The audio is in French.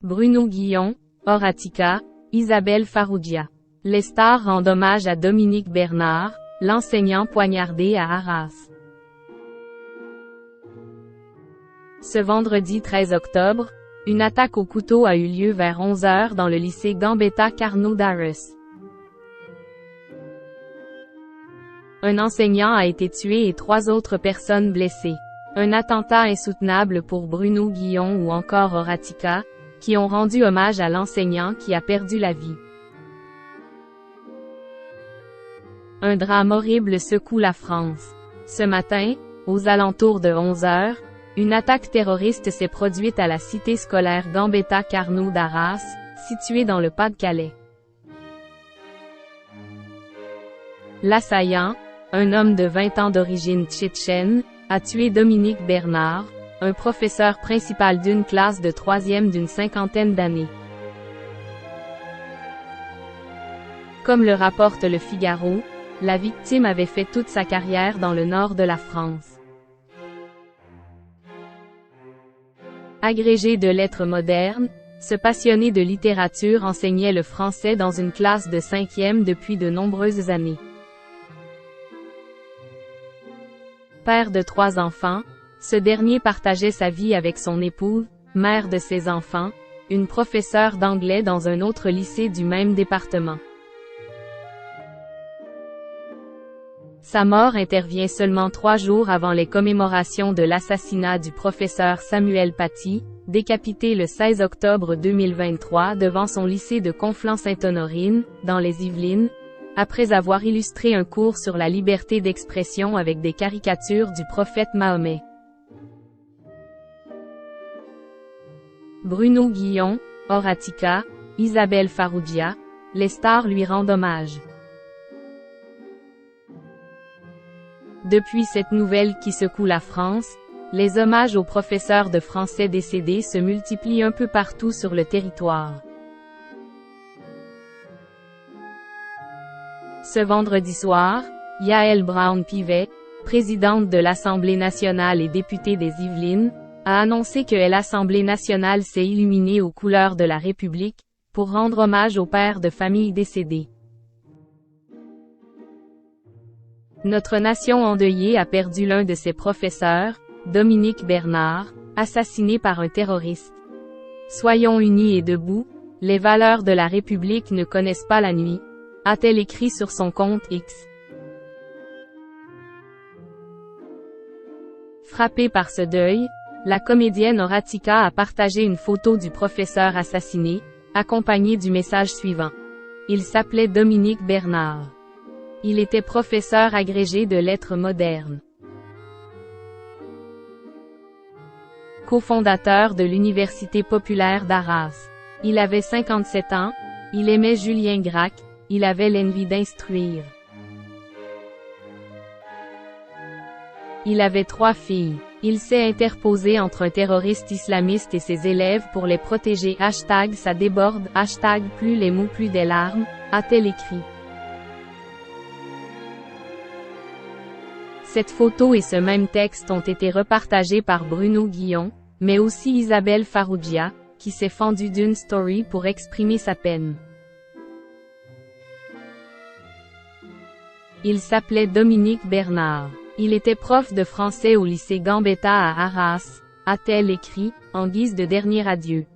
Bruno Guillon, Horatica, Isabelle Farrugia. Les stars rendent hommage à Dominique Bernard, l'enseignant poignardé à Arras. Ce vendredi 13 octobre, une attaque au couteau a eu lieu vers 11 h dans le lycée Gambetta Carnot d'Arras. Un enseignant a été tué et 3 autres personnes blessées. Un attentat insoutenable pour Bruno Guillon ou encore Horatica, qui ont rendu hommage à l'enseignant qui a perdu la vie. Un drame horrible secoue la France. Ce matin, aux alentours de 11 h, une attaque terroriste s'est produite à la cité scolaire Gambetta Carnot d'Arras, située dans le Pas-de-Calais. L'assaillant, un homme de 20 ans d'origine tchétchène, a tué Dominique Bernard, un professeur principal d'une classe de 3e d'une cinquantaine d'années. Comme le rapporte Le Figaro, la victime avait fait toute sa carrière dans le nord de la France. Agrégé de lettres modernes, ce passionné de littérature enseignait le français dans une classe de 5e depuis de nombreuses années. Père de 3 enfants, ce dernier partageait sa vie avec son épouse, mère de ses enfants, une professeure d'anglais dans un autre lycée du même département. Sa mort intervient seulement 3 jours avant les commémorations de l'assassinat du professeur Samuel Paty, décapité le 16 octobre 2023 devant son lycée de Conflans-Sainte-Honorine, dans les Yvelines, après avoir illustré un cours sur la liberté d'expression avec des caricatures du prophète Mahomet. Bruno Guillon, Horatica, Isabelle Farrugia, les stars lui rendent hommage. Depuis cette nouvelle qui secoue la France, les hommages aux professeurs de français décédés se multiplient un peu partout sur le territoire. Ce vendredi soir, Yaël Braun-Pivet, présidente de l'Assemblée nationale et députée des Yvelines, a annoncé que l'Assemblée nationale s'est illuminée aux couleurs de la République, pour rendre hommage aux pères de famille décédés. Notre nation endeuillée a perdu l'un de ses professeurs, Dominique Bernard, assassiné par un terroriste. Soyons unis et debout, les valeurs de la République ne connaissent pas la nuit, a-t-elle écrit sur son compte X. Frappée par ce deuil, la comédienne Horatica a partagé une photo du professeur assassiné, accompagnée du message suivant. Il s'appelait Dominique Bernard. Il était professeur agrégé de lettres modernes. Cofondateur de l'Université populaire d'Arras. Il avait 57 ans, il aimait Julien Gracq, il avait l'envie d'instruire. Il avait 3 filles. Il s'est interposé entre un terroriste islamiste et ses élèves pour les protéger. #ça déborde, #plus les mots plus des larmes, a-t-elle écrit. Cette photo et ce même texte ont été repartagés par Bruno Guillon, mais aussi Isabelle Farrugia, qui s'est fendue d'une story pour exprimer sa peine. Il s'appelait Dominique Bernard. Il était prof de français au lycée Gambetta à Arras, a-t-elle écrit, en guise de dernier adieu.